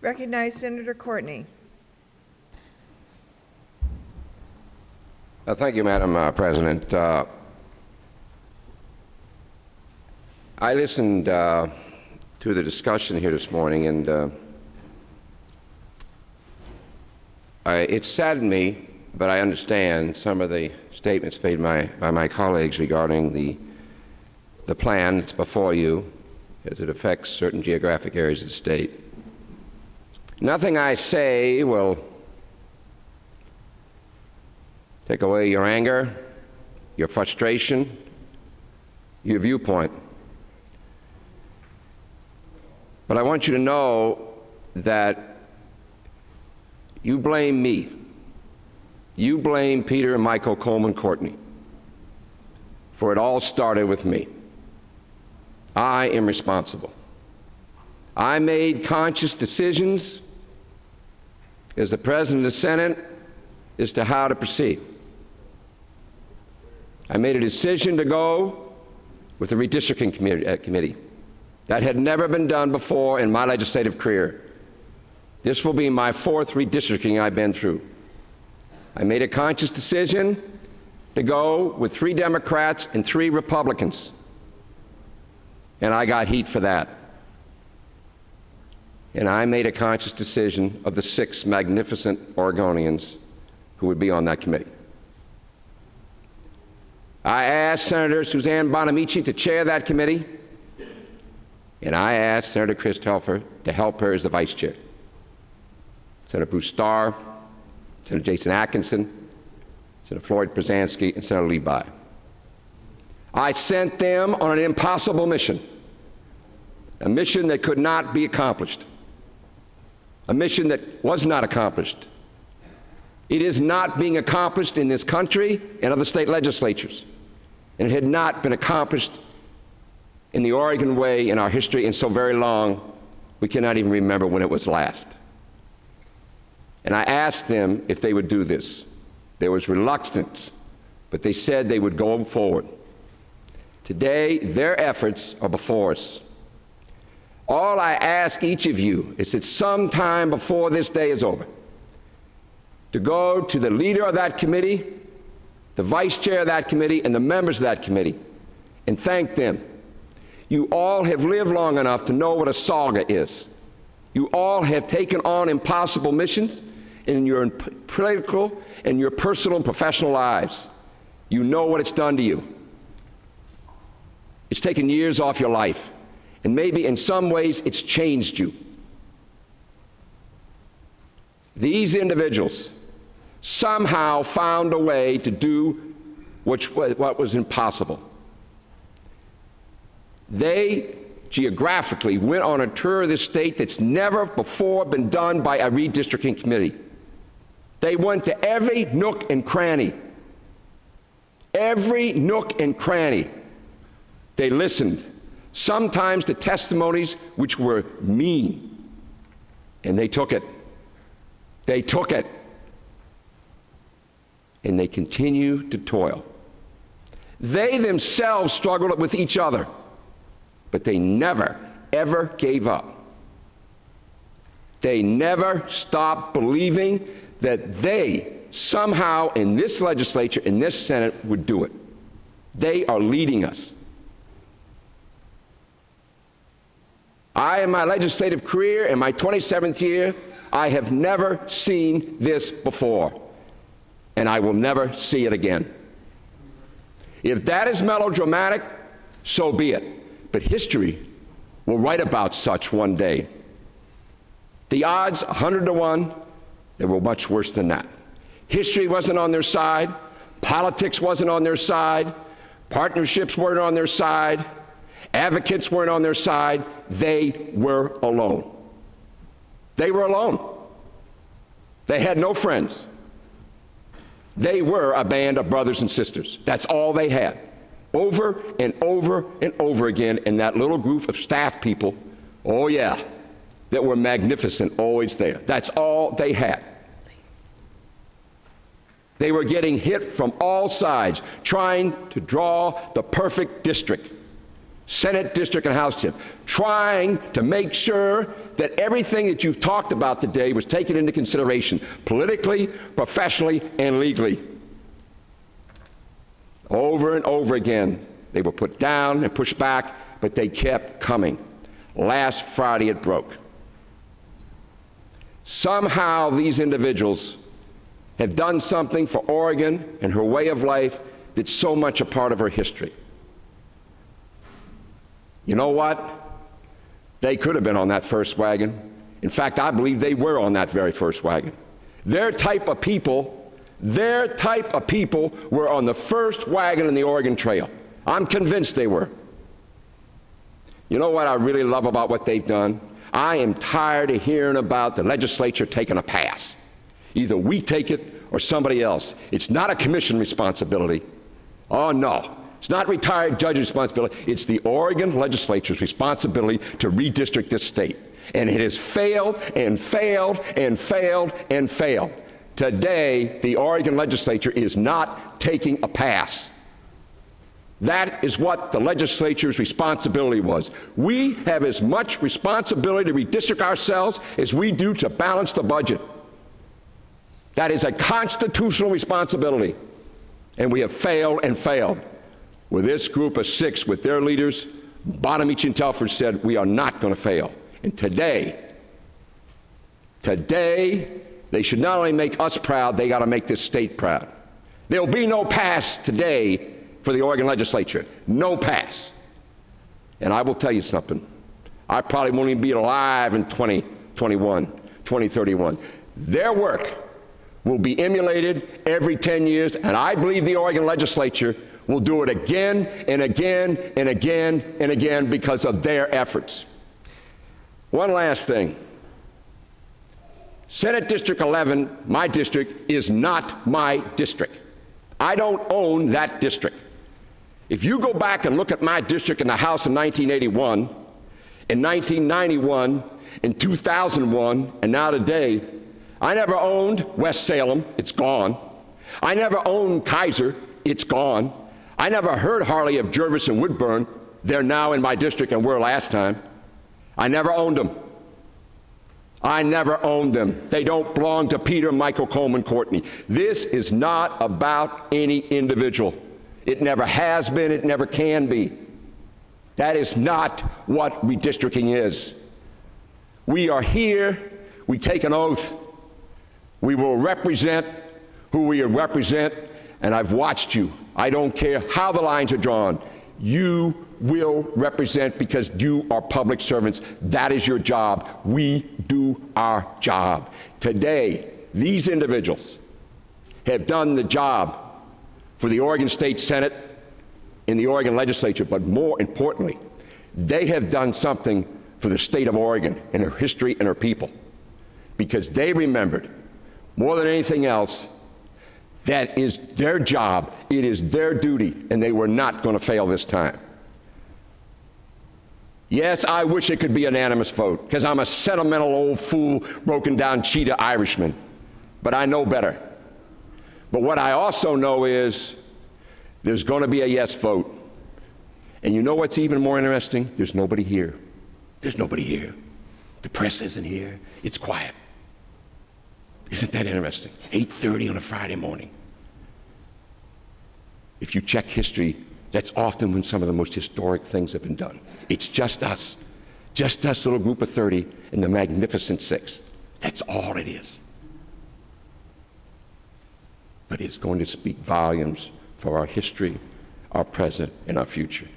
Recognize Senator Courtney. Thank you, Madam President. I listened to the discussion here this morning, and it saddened me, but I understand some of the statements made by my colleagues regarding the plan that's before you as it affects certain geographic areas of the state. Nothing I say will take away your anger, your frustration, your viewpoint. But I want you to know that you blame me. You blame Peter and Michael Coleman Courtney, for it all started with me. I am responsible. I made conscious decisions as the President of the Senate as to how to proceed. I made a decision to go with the Redistricting Committee. That had never been done before in my legislative career. This will be my 4th redistricting I've been through. I made a conscious decision to go with 3 Democrats and 3 Republicans. And I got heat for that. And I made a conscious decision of the 6 magnificent Oregonians who would be on that committee. I asked Senator Suzanne Bonamici to chair that committee, and I asked Senator Chris Telfer to help her as the vice chair. Senator Bruce Starr, Senator Jason Atkinson, Senator Floyd Przanski, and Senator Lee By. I sent them on an impossible mission, a mission that could not be accomplished, a mission that was not accomplished. It is not being accomplished in this country and other state legislatures, and it had not been accomplished in the Oregon way in our history in so very long, we cannot even remember when it was last. And I asked them if they would do this. There was reluctance, but they said they would go forward. Today, their efforts are before us. All I ask each of you is that sometime before this day is over, to go to the leader of that committee, the vice chair of that committee, and the members of that committee, and thank them. You all have lived long enough to know what a saga is. You all have taken on impossible missions in your political and your personal and professional lives. You know what it's done to you. It's taken years off your life, and maybe in some ways it's changed you. These individuals somehow found a way to do what was impossible. They geographically went on a tour of this state that's never before been done by a redistricting committee. They went to every nook and cranny. Every nook and cranny. They listened, sometimes to testimonies which were mean, and they took it. They took it. And they continue to toil. They themselves struggled with each other, but they never, ever gave up. They never stopped believing that they somehow in this legislature, in this Senate, would do it. They are leading us. I, in my legislative career, in my 27th year, I have never seen this before, and I will never see it again. If that is melodramatic, so be it. But history will write about such one day. The odds, 100 to 1, they were much worse than that. History wasn't on their side. Politics wasn't on their side. Partnerships weren't on their side. Advocates weren't on their side. They were alone. They were alone. They had no friends. They were a band of brothers and sisters. That's all they had. Over and over and over again in that little group of staff people, oh yeah, that were magnificent, always there. That's all they had. They were getting hit from all sides, trying to draw the perfect district. Senate district and House district, trying to make sure that everything that you've talked about today was taken into consideration politically, professionally, and legally. Over and over again, they were put down and pushed back, but they kept coming. Last Friday, it broke. Somehow, these individuals have done something for Oregon and her way of life that's so much a part of her history. You know what? They could have been on that first wagon. In fact, I believe they were on that very first wagon. Their type of people were on the first wagon in the Oregon Trail. I'm convinced they were. You know what I really love about what they've done? I am tired of hearing about the legislature taking a pass. Either we take it or somebody else. It's not a commission responsibility. Oh, no. It's not retired judge's responsibility. It's the Oregon legislature's responsibility to redistrict this state. And it has failed and failed and failed and failed. Today, the Oregon legislature is not taking a pass. That is what the legislature's responsibility was. We have as much responsibility to redistrict ourselves as we do to balance the budget. That is a constitutional responsibility. And we have failed and failed. With this group of 6, with their leaders, Bonamici and Telford said, we are not going to fail. And today, they should not only make us proud, they got to make this state proud. There will be no pass today for the Oregon legislature. No pass. And I will tell you something. I probably won't even be alive in 2021, 2031. Their work will be emulated every 10 years, and I believe the Oregon legislature will do it again and again and again and again because of their efforts. One last thing. Senate District 11, my district, is not my district. I don't own that district. If you go back and look at my district in the House in 1981, in 1991, in 2001, and now today, I never owned West Salem, it's gone. I never owned Kaiser, it's gone. I never heard hardly of Jervis and Woodburn. They're now in my district and were last time. I never owned them. I never owned them. They don't belong to Peter, Michael, Coleman, Courtney. This is not about any individual. It never has been, it never can be. That is not what redistricting is. We are here, we take an oath. We will represent who we represent, and I've watched you. I don't care how the lines are drawn. You will represent because you are public servants. That is your job. We do our job. Today, these individuals have done the job for the Oregon State Senate and the Oregon legislature, but more importantly, they have done something for the state of Oregon and her history and her people, because they remembered, more than anything else, that is their job, it is their duty, and they were not going to fail this time. Yes, I wish it could be an unanimous vote, because I'm a sentimental old fool, broken down cheetah Irishman, but I know better. But what I also know is there's going to be a yes vote. And you know what's even more interesting? There's nobody here. There's nobody here. The press isn't here. It's quiet. Isn't that interesting? 8:30 on a Friday morning. If you check history, that's often when some of the most historic things have been done. It's just us, little group of 30 and the magnificent 6. That's all it is. But it's going to speak volumes for our history, our present, and our future.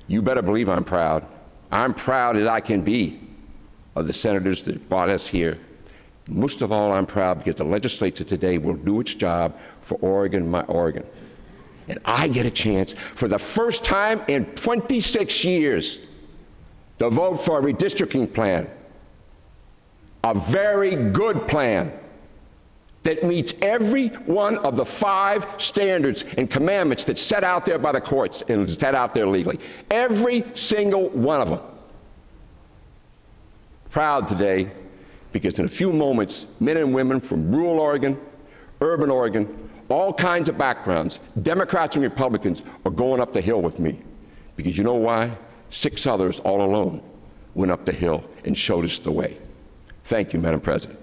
You better believe I'm proud. I'm proud as I can be of the senators that brought us here. Most of all, I'm proud because the legislature today will do its job for Oregon, my Oregon. And I get a chance, for the first time in 26 years, to vote for a redistricting plan, a very good plan that meets every one of the 5 standards and commandments that's set out there by the courts and set out there legally. Every single one of them. Proud today, because in a few moments, men and women from rural Oregon, urban Oregon, all kinds of backgrounds, Democrats and Republicans, are going up the hill with me. Because you know why? 6 others all alone went up the hill and showed us the way. Thank you, Madam President.